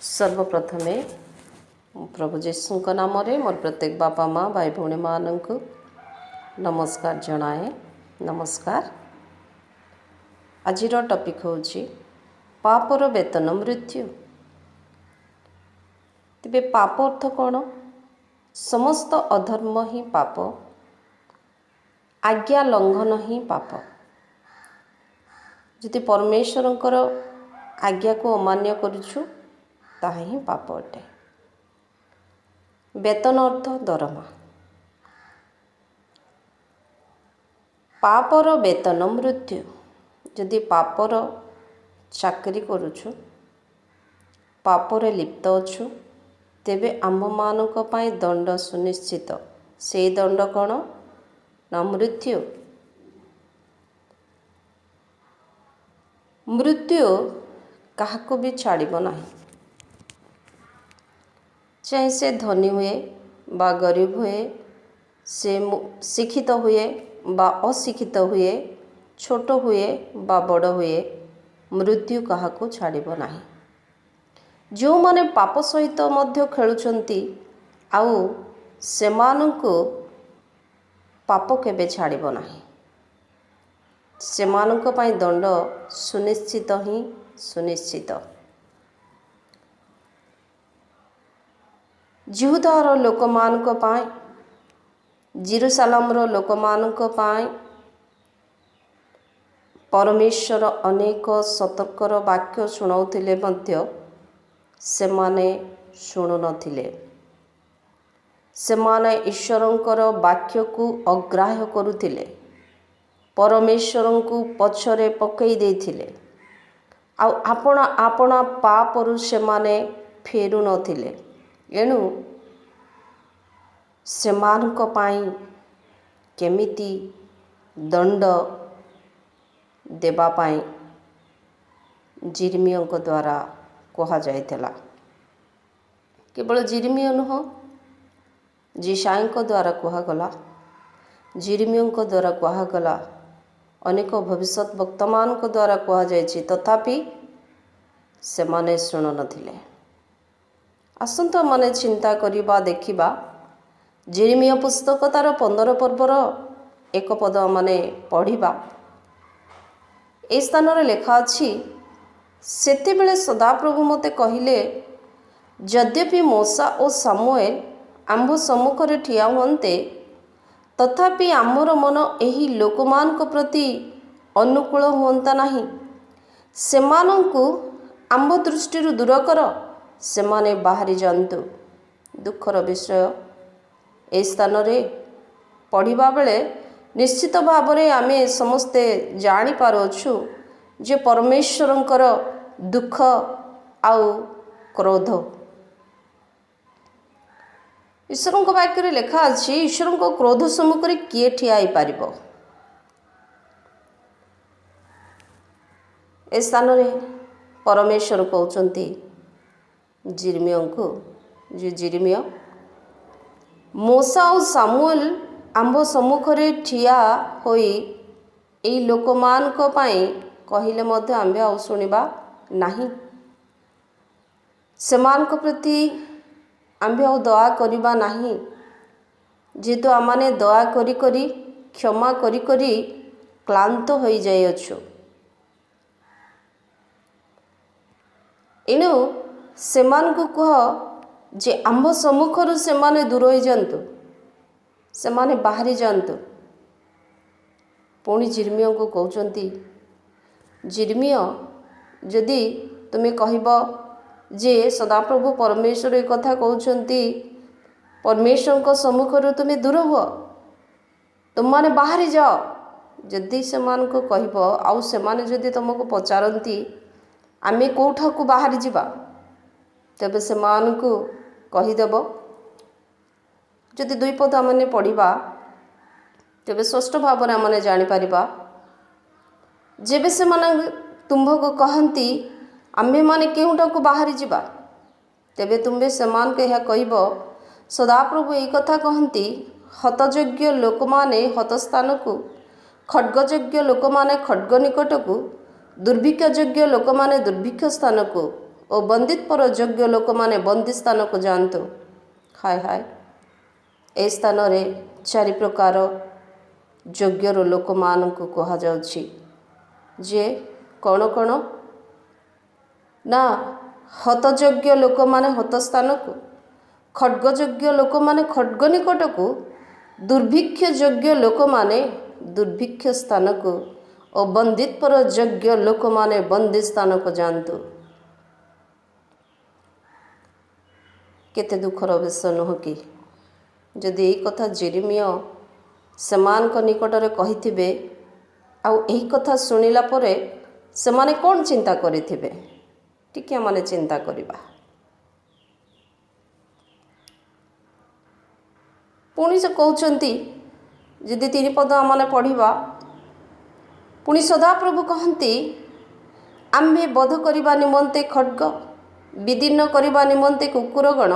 सर्वप्रथमे प्रभु जीशुଙ୍କ नामରେ ମୋର ପ୍ରତ୍ୟେକ ବାପା ମା ଭାଇ ଭଉଣୀମାନଙ୍କୁ ନମସ୍କାର ଜଣାଏ। ନମସ୍କାର। ଆଜିର ଟପିକ୍ ହେଉଛି ପାପର ବେତନ ମୃତ୍ୟୁ। ତେବେ ପାପ ଅର୍ଥ କ'ଣ? ସମସ୍ତ ଅଧର୍ମ ହିଁ ପାପ, ଆଜ୍ଞା ଲଙ୍ଘନ ହିଁ ପାପ। ଯଦି ପରମେଶ୍ୱରଙ୍କର ଆଜ୍ଞାକୁ ଅମାନ୍ୟ କରୁଛୁ ତାହା ହିଁ ପାପ ଅଟେ। ବେତନ ଅର୍ଥ ଦରମା। ପାପର ବେତନ ମୃତ୍ୟୁ। ଯଦି ପାପର ଚାକିରି କରୁଛୁ, ପାପରେ ଲିପ୍ତ ଅଛୁ, ତେବେ ଆମ୍ଭମାନଙ୍କ ପାଇଁ ଦଣ୍ଡ ସୁନିଶ୍ଚିତ। ସେଇ ଦଣ୍ଡ କ'ଣ? ନା ମୃତ୍ୟୁ। ମୃତ୍ୟୁ କାହାକୁ ବି ଛାଡ଼ିବ ନାହିଁ। ଚାहे ସେ ଧନୀ ହୁଏ ବା ଗରିବ ହୁଏ, ସେ ଶିକ୍ଷିତ ହୁଏ ବା ଅଶିକ୍ଷିତ ହୁଏ, ଛୋଟ ହୁଏ ବା ବଡ଼ ହୁଏ, ମୃତ୍ୟୁ କାହାକୁ ଛାଡ଼ିବ ନାହିଁ। ଯେଉଁମାନେ ପାପ ସହିତ ମଧ୍ୟ ଖେଳୁଛନ୍ତି, ଆଉ ସେମାନଙ୍କୁ ପାପ କେବେ ଛାଡ଼ିବ ନାହିଁ। ସେମାନଙ୍କ ପାଇଁ ଦଣ୍ଡ ସୁନିଶ୍ଚିତ ହିଁ ସୁନିଶ୍ଚିତ। ଜିହୁଦାର ଲୋକମାନଙ୍କ ପାଇଁ, ଜେରୁସାଲେମର ଲୋକମାନଙ୍କ ପାଇଁ ପରମେଶ୍ୱର ଅନେକ ସତର୍କର ବାକ୍ୟ ଶୁଣାଉଥିଲେ ମଧ୍ୟ ସେମାନେ ଶୁଣୁନଥିଲେ। ସେମାନେ ଈଶ୍ୱରଙ୍କର ବାକ୍ୟକୁ ଅଗ୍ରାହ୍ୟ କରୁଥିଲେ, ପରମେଶ୍ୱରଙ୍କୁ ପଛରେ ପକାଇ ଦେଇଥିଲେ, ଆଉ ଆପଣା ପାପରୁ ସେମାନେ ଫେରୁନଥିଲେ। ଏଣୁ ସେମାନଙ୍କ ପାଇଁ କେମିତି ଦଣ୍ଡ ଦେବା ପାଇଁ ଜିର୍ମିୟଙ୍କ ଦ୍ୱାରା କୁହାଯାଇଥିଲା। କେବଳ ଜିର୍ମିୟ ନୁହଁ, ଯିଶାୟଙ୍କ ଦ୍ୱାରା କୁହାଗଲା, ଜିର୍ମିୟଙ୍କ ଦ୍ୱାରା କୁହାଗଲା, ଅନେକ ଭବିଷ୍ୟତ ବକ୍ତାମାନଙ୍କ ଦ୍ୱାରା କୁହାଯାଇଛି, ତଥାପି ସେମାନେ ଶୁଣୁନଥିଲେ। ଆସନ୍ତୁ ଆମେ ଚିନ୍ତା କରିବା, ଦେଖିବା ଜିର୍ମିୟ ପୁସ୍ତକ ତାର 15 ପର୍ବର 1 ପଦ ଆମେ ପଢ଼ିବା। ଏହି ସ୍ଥାନରେ ଲେଖା ଅଛି, ସେତେବେଳେ ସଦାପ୍ରଭୁ ମୋତେ କହିଲେ, ଯଦ୍ୟପି ମୋଶା ଓ ସାମୁଏଲ ଆମ୍ଭ ସମ୍ମୁଖରେ ଠିଆ ହୁଅନ୍ତେ, ତଥାପି ଆମର ମନ ଏହି ଲୋକମାନଙ୍କ ପ୍ରତି ଅନୁକୂଳ ହୁଅନ୍ତା ନାହିଁ। ସେମାନଙ୍କୁ ଆମ୍ଭ ଦୃଷ୍ଟିରୁ ଦୂର କର, ସେମାନେ ବାହାରି ଯାଆନ୍ତୁ। ଦୁଃଖର ବିଷୟ, ଏହି ସ୍ଥାନରେ ପଢ଼ିବା ବେଳେ ନିଶ୍ଚିତ ଭାବରେ ଆମେ ସମସ୍ତେ ଜାଣିପାରୁଅଛୁ ଯେ ପରମେଶ୍ୱରଙ୍କର ଦୁଃଖ ଆଉ କ୍ରୋଧ। ଈଶ୍ୱରଙ୍କ ବାକ୍ୟରେ ଲେଖା ଅଛି, ଈଶ୍ୱରଙ୍କ କ୍ରୋଧ ସମ୍ମୁଖରେ କିଏ ଠିଆ ହେଇପାରିବ? ଏ ସ୍ଥାନରେ ପରମେଶ୍ୱର କହୁଛନ୍ତି ଜିର୍ମିୟଙ୍କୁ, ଯେ ଜିର୍ମିୟ, ମୋଶା ଓ ସାମୁଏଲ ଆମ୍ଭ ସମ୍ମୁଖରେ ଠିଆ ହୋଇ ଏହି ଲୋକମାନଙ୍କ ପାଇଁ କହିଲେ ମଧ୍ୟ ଆମ୍ଭେ ଆଉ ଶୁଣିବା ନାହିଁ। ସେମାନଙ୍କ ପ୍ରତି ଆମ୍ଭେ ଆଉ ଦୟା କରିବା ନାହିଁ, ଯେହେତୁ ଆମମାନେ ଦୟା କରି କରି, କ୍ଷମା କରି କରି କ୍ଳାନ୍ତ ହୋଇଯାଇଅଛୁ। ଏଣୁ ସେମାନଙ୍କୁ କୁହ ଯେ ଆମ୍ଭ ସମ୍ମୁଖରୁ ସେମାନେ ଦୂର ହୋଇଯାଆନ୍ତୁ, ସେମାନେ ବାହାରି ଯାଆନ୍ତୁ। ପୁଣି ଜିର୍ମିୟଙ୍କୁ କହୁଛନ୍ତି, ଜିର୍ମିୟ, ଯଦି ତୁମେ କହିବ ଯେ ସଦାପ୍ରଭୁ ପରମେଶ୍ୱର ଏ କଥା କହୁଛନ୍ତି, ପରମେଶ୍ୱରଙ୍କ ସମ୍ମୁଖରୁ ତୁମେ ଦୂର ହୁଅ, ତୁମମାନେ ବାହାରି ଯାଅ, ଯଦି ସେମାନଙ୍କୁ କହିବ, ଆଉ ସେମାନେ ଯଦି ତୁମକୁ ପଚାରନ୍ତି ଆମେ କେଉଁଠାକୁ ବାହାରି ଯିବା, ତେବେ ସେମାନଙ୍କୁ କହିଦେବ, ଯଦି 2 ପଦ ଆମେ ପଢ଼ିବା, ତେବେ ସ୍ପଷ୍ଟ ଭାବରେ ଆମେ ଜାଣିପାରିବା, ଯେବେ ସେମାନେ ତୁମ୍ଭକୁ କହନ୍ତି ଆମ୍ଭେମାନେ କେଉଁଠାକୁ ବାହାରି ଯିବା, ତେବେ ତୁମ୍ଭେ ସେମାନଙ୍କୁ ଏହା କହିବ, ସଦାପ୍ରଭୁ ଏହି କଥା କହନ୍ତି, ହତଯୋଗ୍ୟ ଲୋକମାନେ ହତ ସ୍ଥାନକୁ, ଖड्गଯୋଗ୍ୟ ଲୋକମାନେ ଖड्ग ନିକଟକୁ, ଦୁର୍ଭିକ୍ଷ ଯୋଗ୍ୟ ଲୋକମାନେ ଦୁର୍ଭିକ୍ଷ ସ୍ଥାନକୁ ଓ ବନ୍ଦିତ୍ୱର ଯୋଗ୍ୟ ଲୋକମାନେ ବନ୍ଦୀ ସ୍ଥାନକୁ ଯାଆନ୍ତୁ। ହାୟ ହାୟ, ଏ ସ୍ଥାନରେ 4 ପ୍ରକାର ଯୋଗ୍ୟର ଲୋକମାନଙ୍କୁ କୁହାଯାଉଛି। ଯେ କ'ଣ କ'ଣ ନା ହତଯୋଗ୍ୟ ଲୋକମାନେ ହତ ସ୍ଥାନକୁ, ଖड्गଯୋଗ୍ୟ ଲୋକମାନେ ଖड्ग ନିକଟକୁ, ଦୁର୍ଭିକ୍ଷ ଯୋଗ୍ୟ ଲୋକମାନେ ଦୁର୍ଭିକ୍ଷ ସ୍ଥାନକୁ ଓ ବନ୍ଦିତ୍ୱର ଯୋଗ୍ୟ ଲୋକମାନେ ବନ୍ଦୀ ସ୍ଥାନକୁ ଯାଆନ୍ତୁ। କେତେ ଦୁଃଖର ବିଷୟ ନୁହଁ କି? ଯଦି ଏହି କଥା ଯେରେମିୟା ସେମାନଙ୍କ ନିକଟରେ କହିଥିବେ, ଆଉ ଏହି କଥା ଶୁଣିଲା ପରେ ସେମାନେ କ'ଣ ଚିନ୍ତା କରିଥିବେ? ଟିକେ ଆମେ ଚିନ୍ତା କରିବା। ପୁଣି ସେ କହୁଛନ୍ତି, ଯଦି 3 ପଦ ଆମେ ପଢ଼ିବା, ପୁଣି ସଦାପ୍ରଭୁ କହନ୍ତି, ଆମ୍ଭେ ବଧ କରିବା ନିମନ୍ତେ ଖड्ग, ବିଦୀର୍ଣ୍ଣ କରିବା ନିମନ୍ତେ କୁକୁରଗଣ,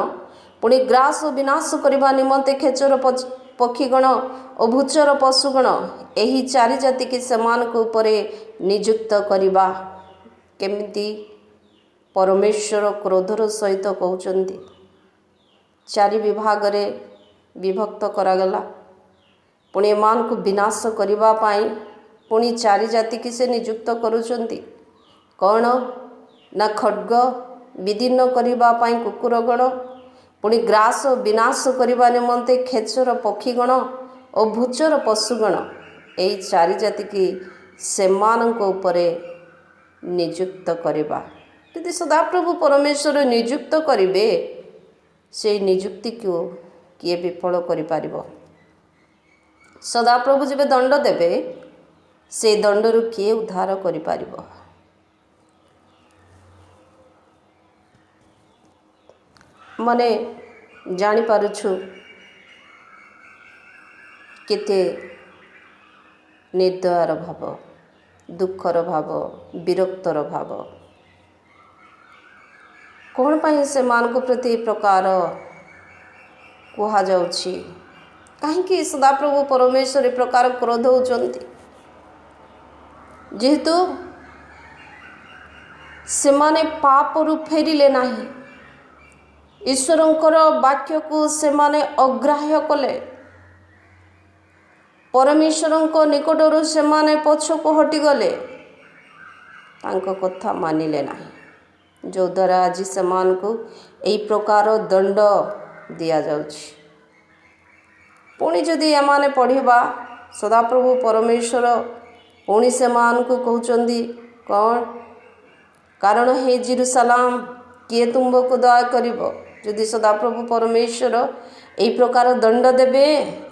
ପୁଣି ଗ୍ରାସ ବିନାଶ କରିବା ନିମନ୍ତେ ଖେଚର ପକ୍ଷୀଗଣ ଓ ଭୂଚର ପଶୁଗଣ, ଏହି 4 ଜାତିକି ସେମାନଙ୍କ ଉପରେ ନିଯୁକ୍ତ କରିବା। କେମିତି ପରମେଶ୍ୱର କ୍ରୋଧର ସହିତ କହୁଛନ୍ତି। 4 ବିଭାଗରେ ବିଭକ୍ତ କରାଗଲା। ପୁଣି ଏମାନଙ୍କୁ ବିନାଶ କରିବା ପାଇଁ ପୁଣି 4 ଜାତିକି ସେ ନିଯୁକ୍ତ କରୁଛନ୍ତି। କ'ଣ ନା ଖड्ग, ବିଦୀର୍ଣ୍ଣ କରିବା ପାଇଁ କୁକୁରଗଣ, ପୁଣି ଗ୍ରାସ ବିନାଶ କରିବା ନିମନ୍ତେ ଖେଚର ପକ୍ଷୀଗଣ ଓ ଭୂଚର ପଶୁଗଣ, ଏହି 4 ଜାତିକି ସେମାନଙ୍କ ଉପରେ ନିଯୁକ୍ତ କରିବା। ଯଦି ସଦାପ୍ରଭୁ ପରମେଶ୍ୱର ନିଯୁକ୍ତ କରିବେ, ସେଇ ନିଯୁକ୍ତିକୁ କିଏ ବିଫଳ କରିପାରିବ? ସଦାପ୍ରଭୁ ଯେବେ ଦଣ୍ଡ ଦେବେ, ସେଇ ଦଣ୍ଡରୁ କିଏ ଉଦ୍ଧାର କରିପାରିବ? ମାନେ ଜାଣିପାରୁଛୁ କେତେ ନିର୍ଦ୍ଦୟର ଭାବ, ଦୁଃଖର ଭାବ, ବିରକ୍ତର ଭାବ। କ'ଣ ପାଇଁ ସେମାନଙ୍କ ପ୍ରତି ଏ ପ୍ରକାର କୁହାଯାଉଛି? କାହିଁକି ସଦାପ୍ରଭୁ ପରମେଶ୍ୱର ଏ ପ୍ରକାର କ୍ରୋଧ ହେଉଛନ୍ତି? ଯେହେତୁ ସେମାନେ ପାପରୁ ଫେରିଲେ ନାହିଁ, ଈଶ୍ୱରଙ୍କର ବାକ୍ୟକୁ ସେମାନେ ଅଗ୍ରାହ୍ୟ କଲେ, ପରମେଶ୍ୱରଙ୍କ ନିକଟରୁ ସେମାନେ ପଛକୁ ହଟିଗଲେ, ତାଙ୍କ କଥା ମାନିଲେ ନାହିଁ, ଯଦ୍ୱାରା ଆଜି ସେମାନଙ୍କୁ ଏହି ପ୍ରକାର ଦଣ୍ଡ ଦିଆଯାଉଛି। ପୁଣି ଯଦି ଏମାନେ ପଢ଼ିବା, ସଦାପ୍ରଭୁ ପରମେଶ୍ୱର ପୁଣି ସେମାନଙ୍କୁ କହୁଛନ୍ତି କ'ଣ? କାରଣ ହେ ଜେରୁସାଲେମ, କିଏ ତୁମକୁ ଦୟା କରିବ? ଯଦି ସଦାପ୍ରଭୁ ପରମେଶ୍ୱର ଏହି ପ୍ରକାର ଦଣ୍ଡ ଦେବେ,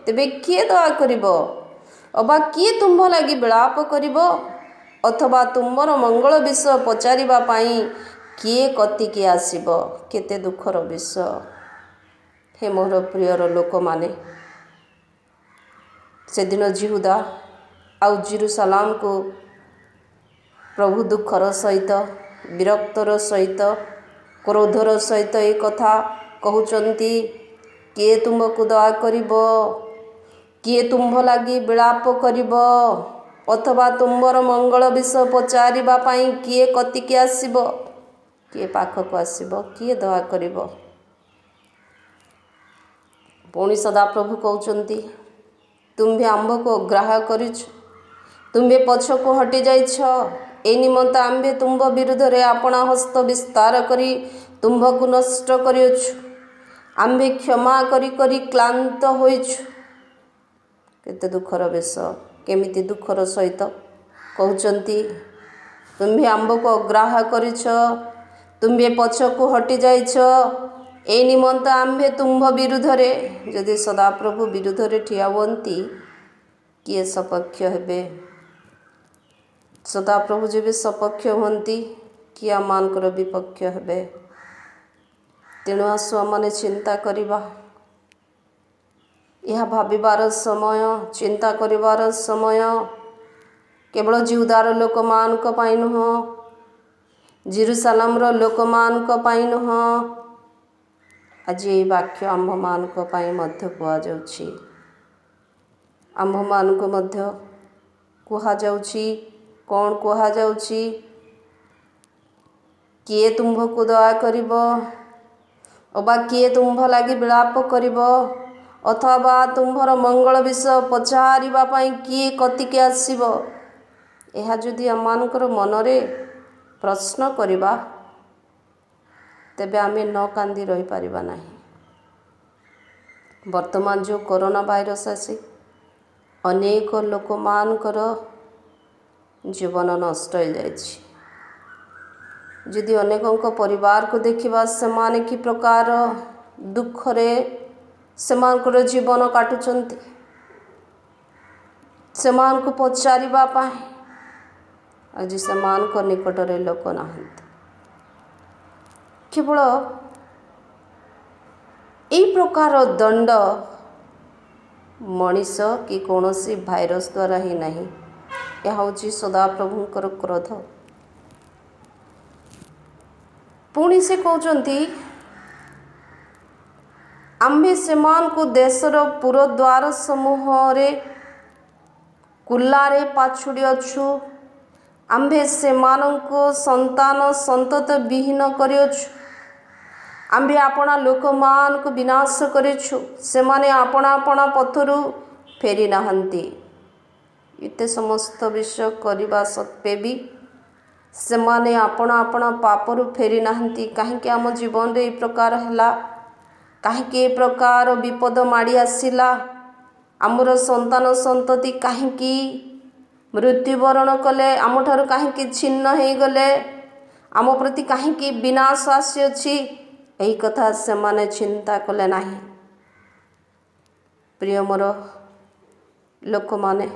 ତେବେ କିଏ ଦୟା କରିବ? ଅବା କିଏ ତୁମ୍ଭ ଲାଗି ବିଳାପ କରିବ? ଅଥବା ତୁମର ମଙ୍ଗଳ ବିଷୟ ପଚାରିବା ପାଇଁ କିଏ କତିକି ଆସିବ? କେତେ ଦୁଃଖର ବିଷୟ। ହେ ମୋର ପ୍ରିୟର ଲୋକମାନେ, ସେଦିନ ଯିହୁଦା ଆଉ ଜେରୁସାଲେମକୁ ପ୍ରଭୁ ଦୁଃଖର ସହିତ, ବିରକ୍ତର ସହିତ, କ୍ରୋଧର ସହିତ ଏ କଥା କହୁଛନ୍ତି, କିଏ ତୁମକୁ ଦୟା କରିବ? କିଏ ତୁମ୍ଭ ଲାଗି ବିଳାପ କରିବ? ଅଥବା ତୁମର ମଙ୍ଗଳ ବିଷୟ ପଚାରିବା ପାଇଁ କିଏ କତିକି ଆସିବ? କିଏ ପାଖକୁ ଆସିବ? କିଏ ଦୟା କରିବ? ପୁଣି ସଦାପ୍ରଭୁ କହୁଛନ୍ତି, ତୁମ୍ଭେ ଆମ୍ଭକୁ ଅଗ୍ରାହ୍ୟ କରିଛ, ତୁମ୍ଭେ ପଛକୁ ହଟିଯାଇଛ, ଏ ନିମନ୍ତେ ଆମ୍ଭେ ତୁମ୍ଭ ବିରୁଦ୍ଧରେ ଆପଣା ହସ୍ତ ବିସ୍ତାର କରି ତୁମ୍ଭକୁ ନଷ୍ଟ କରିଅଛୁ। ଆମ୍ଭେ କ୍ଷମା କରି କରି କ୍ଳାନ୍ତ ହୋଇଛୁ। କେତେ ଦୁଃଖର ବିଷୟ। କେମିତି ଦୁଃଖର ସହିତ କହୁଛନ୍ତି, ତୁମ୍ଭେ ଆମ୍ଭକୁ ଅଗ୍ରାହ୍ୟ କରିଛ, ତୁମ୍ଭେ ପଛକୁ ହଟିଯାଇଛ, ଏ ନିମନ୍ତେ ଆମ୍ଭେ ତୁମ୍ଭ ବିରୁଦ୍ଧରେ। ଯଦି ସଦାପ୍ରଭୁ ବିରୁଦ୍ଧରେ ଠିଆ ହୁଅନ୍ତି, କିଏ ସପକ୍ଷ ହେବେ? ସଦାପ୍ରଭୁ ଯେବେ ସପକ୍ଷ ହୁଅନ୍ତି, କିଏ ଆମମାନଙ୍କର ବିପକ୍ଷ ହେବେ? ତେଣୁ ଆସୁ ଆମମାନେ ଚିନ୍ତା କରିବା। ଏହା ଭାବିବାର ସମୟ, ଚିନ୍ତା କରିବାର ସମୟ। କେବଳ ଯିହୁଦାର ଲୋକମାନଙ୍କ ପାଇଁ ନୁହଁ, ଜେରୁସାଲେମର ଲୋକମାନଙ୍କ ପାଇଁ ନୁହଁ, ଆଜି ଏହି ବାକ୍ୟ ଆମ୍ଭମାନଙ୍କ ପାଇଁ ମଧ୍ୟ କୁହାଯାଉଛି। ଆମ୍ଭମାନଙ୍କୁ ମଧ୍ୟ କୁହାଯାଉଛି। କ'ଣ କୁହାଯାଉଛି? किए तुम्भको दया करिब अबा किए तुम्भ लगी विलाप करिब अथवा तुम्भर मंगल विषय पचारिबा पई किए कतिके आसिब। यह जदि आमମାନଙ୍କର मनरे प्रश्न करिबा तेबे आमे न कांदी रही पारिबा नाही। वर्तमान जो कोरोना भाइरस आसी अनेक लोक मानकर जीवन नष्ट हो जाइछि। यदि अनेकों परिवार को देखिबा सेमाने कि प्रकार दुखरे सेमानकर जीवन काटुचंती। सेमान को पचारिबा पाए आज सेमान को निकटरे लोक नाहंती। केवल यही प्रकार दंड मनीष कि कौनसी भाइरस द्वारा ही नहीं, यह हूँ सदाप्रभुंकर क्रोध। पुणी से कहते आम्भे सेमान को देशर पुरद्वार समूह रे कुल्लारे पाछुड़ी अछु। आम्भे सेमानंको संतान संतत विहीन करिअछु। आम्भे आपणा लोक मान को विनाश करिछु। सेमाने आपणा आपणा पथरु फेरी नाहंती। इते समस्त विषय करिबा सत्वे भी सेमाने आपणा आपणा पापरु फेरी नाहंती। काहेकि आम जीवन रे ए प्रकार हैला, काहेकि ए प्रकार विपद माड़ी आसिला, आमर संतान संतति काहेकि मृत्युवरण कले, आम ठारू काहेकि छिन्न हो गले, आम प्रति काहेकि विनाश आसीअछि, यही कथा सेमाने चिंता कले नाही। प्रिय मोर लोक माने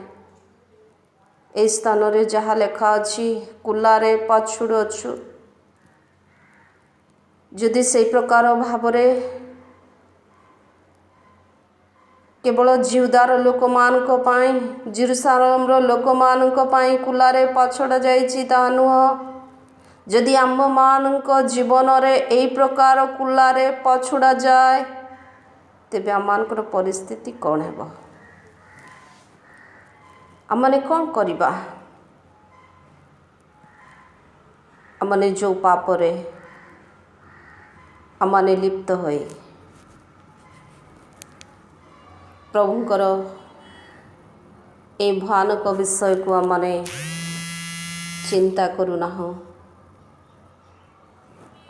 ए स्थान रे जहाँ लेखा अछि कुल्लारे पाछुड़ अछु, यदि से प्रकार भावरे केवल जिउदार लोक मानक पाई जेरुसालेम लोक मानक पाई कुल्लारे पाछड़ा जाइछि ता नुह। यदि आम मानक जीवन रे एई प्रकार कुल्लारे पाछड़ा जाए तेबे आम मानकर परिस्थिति कौन हेबो? आमने कौन करिबा? आमने जो पापरे आमने लिप्त होई प्रभुंकर ए भयानक विषय को आमने चिंता करू नाहु।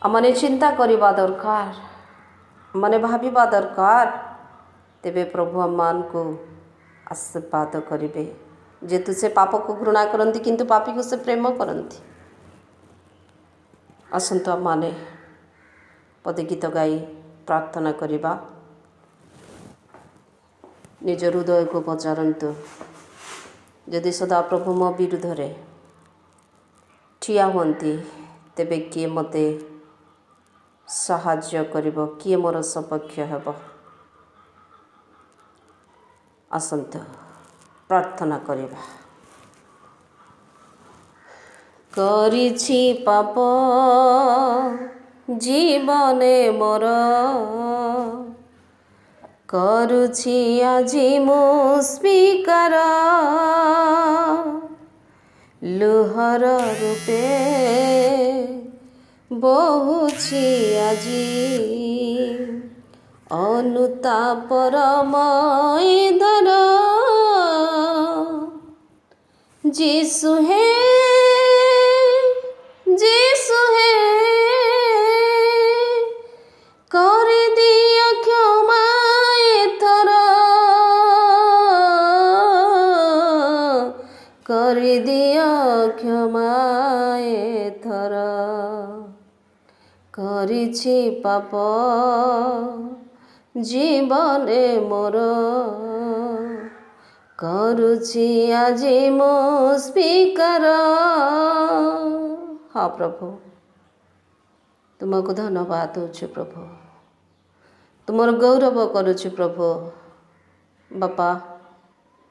आमने चिंता करिबा दरकार, आमने भाबिबा दरकार, तेबे प्रभु आमान को आशीर्वाद करिबे। जेतु से पाप को घृणा करती किंतु पापी को से प्रेम करती। आसंतु आमने पदे गीत गाई प्रार्थना करिबा। निज हृदय को पचारंतु, यदि सदा प्रभु मो विरुद्धरे ठिया हुंती तेबे किए मते साहाय्य करिबो, किए मोर सपक्ष हेबो? आसंतु प्रार्थना करिबा। करिछि पाप जीवने मोर, करुछि आजि मु स्वीकार, लुहर रूपे बहुछि आजि अनुतापर मईधर। जीसु हे जीसु हे कर दिया क्षमा एथर, कर दिया क्षमा एथर। करिछि पाप जीवने मोर, करुछि आजि मो स्वीकार। हाँ प्रभु, तुमको धन्यवाद दूछु प्रभु, तुमर गौरव करुछु प्रभु। बापा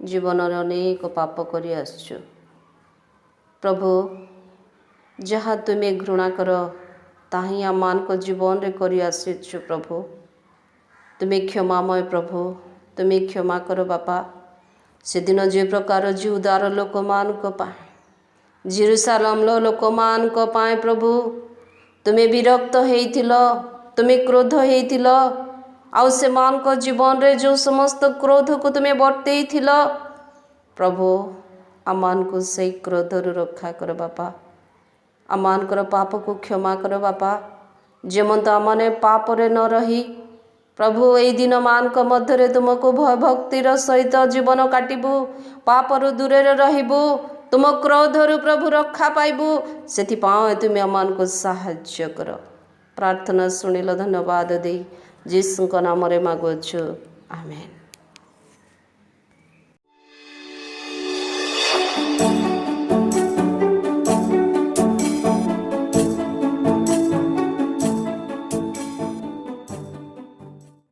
जीवन अनेक पाप करि आसछु प्रभु, जहाँ तुम्हें घृणा कर ताही आम मान जीवन रे करि आसीछु प्रभु। तुम्हें क्षमामय प्रभु, तुम्हें क्षमा कर बापा। से दिन जे प्रकार जिउदार लोक मान पाए जेरुसालेम लोक मान पाए प्रभु ତୁମେ ବିରକ୍ତ ହେଇଥିଲ, ତୁମେ କ୍ରୋଧ ହେଇଥିଲ, ଆଉ ସେମାନଙ୍କ ଜୀବନରେ ଯେଉଁ ସମସ୍ତ କ୍ରୋଧକୁ ତୁମେ ବର୍ତ୍ତେଇଥିଲ, ପ୍ରଭୁ ଆମମାନଙ୍କୁ ସେଇ କ୍ରୋଧରୁ ରକ୍ଷା କର ବାପା। ଆମମାନଙ୍କର ପାପକୁ କ୍ଷମା କର ବାପା। ଯେମନ୍ତ ଆମମାନେ ପାପରେ ନ ରହି ପ୍ରଭୁ ଏଇ ଦିନମାନଙ୍କ ମଧ୍ୟରେ ତୁମକୁ ଭୟଭକ୍ତିର ସହିତ ଜୀବନ କାଟିବୁ, ପାପରୁ ଦୂରରେ ରହିବୁ, ତୁମ କ୍ରୋଧରୁ ପ୍ରଭୁ ରକ୍ଷା ପାଇବୁ, ସେଥିପାଇଁ ତୁମେ ଆମମାନଙ୍କୁ ସାହାଯ୍ୟ କର। ପ୍ରାର୍ଥନା ଶୁଣିଲ ଧନ୍ୟବାଦ ଦେଇ ଯୀଶୁଙ୍କ ନାମରେ ମାଗୁଅଛୁ, ଆମେନ୍।